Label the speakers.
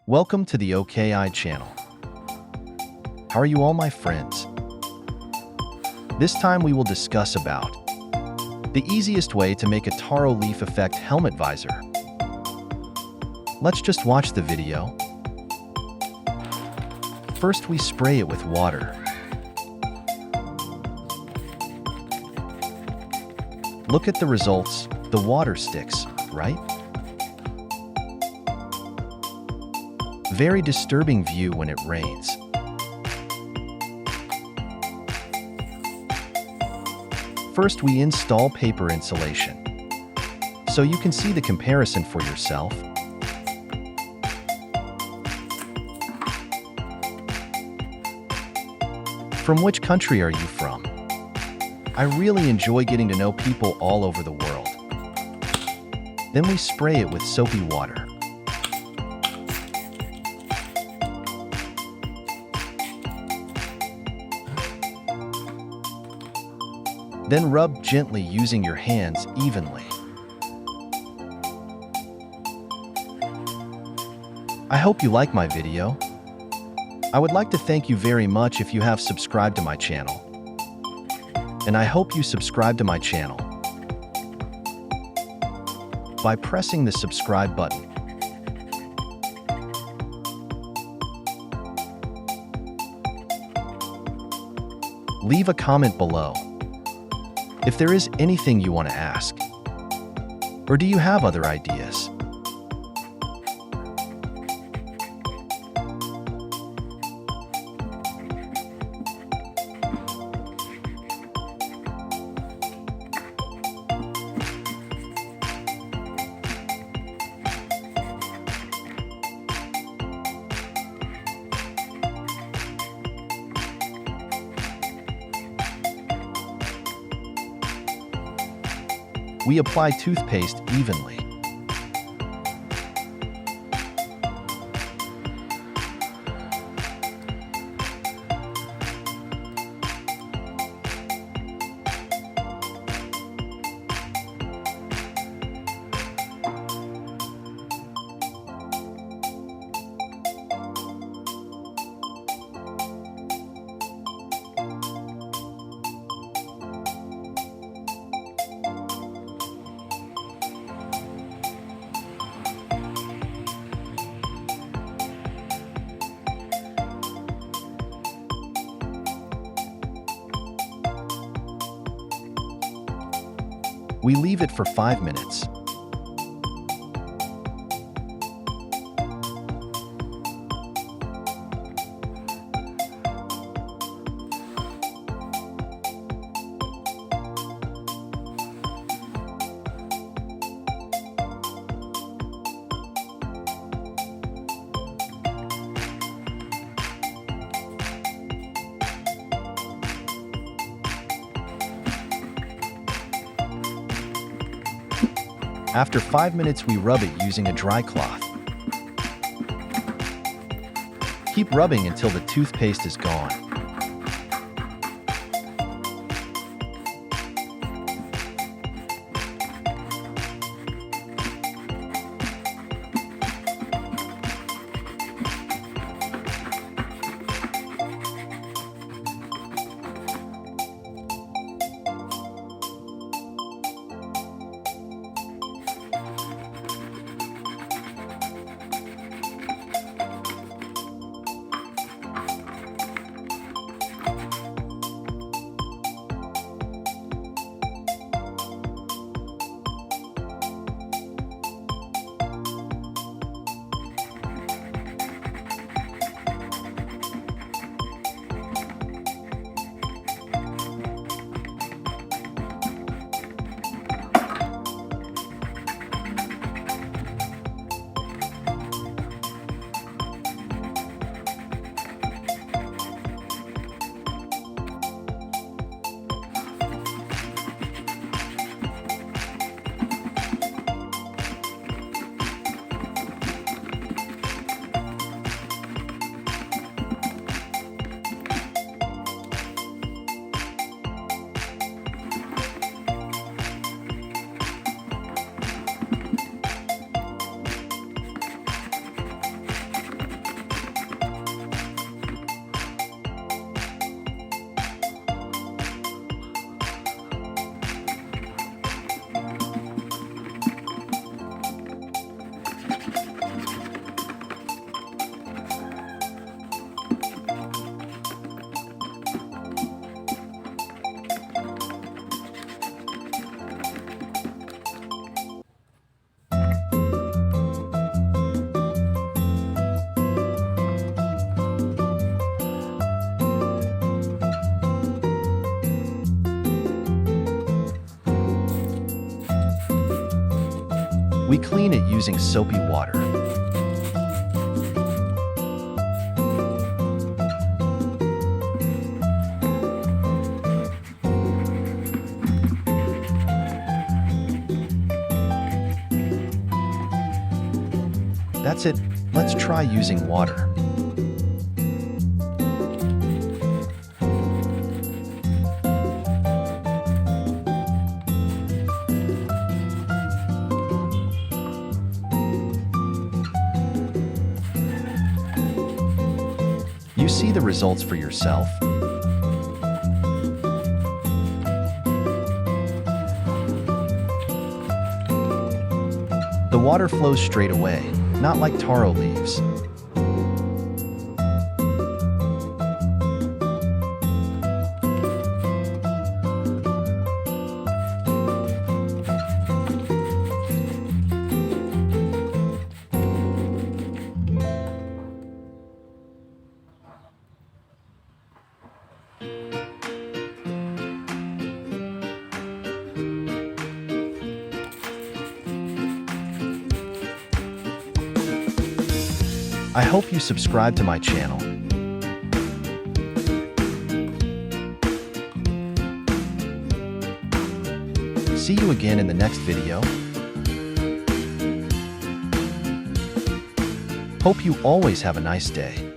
Speaker 1: Welcome to the Okeh channel. How are you all, my friends? This time we will discuss about the easiest way to make a taro leaf effect helmet visor. Let's just watch the video. First, we spray it with water. Look at the results. The water sticks, right? Very disturbing view when it rains. First, we install paper insulation, so you can see the comparison for yourself. From which country are you from? I really enjoy getting to know people all over the world. Then we spray it with soapy water. Then rub gently using your hands evenly. I hope you like my video. I would like to thank you very much if you have subscribed to my channel. And I hope you subscribe to my channel by pressing the subscribe button. Leave a comment below if there is anything you want to ask. Or do you have other ideas? We apply toothpaste evenly. We leave it for 5 minutes. After 5 minutes, we rub it using a dry cloth. Keep rubbing until the toothpaste is gone. We clean it using soapy water. That's it. Let's try using water. You see the results for yourself. The water flows straight away, not like taro leaves. I hope you subscribe to my channel. See you again in the next video. Hope you always have a nice day.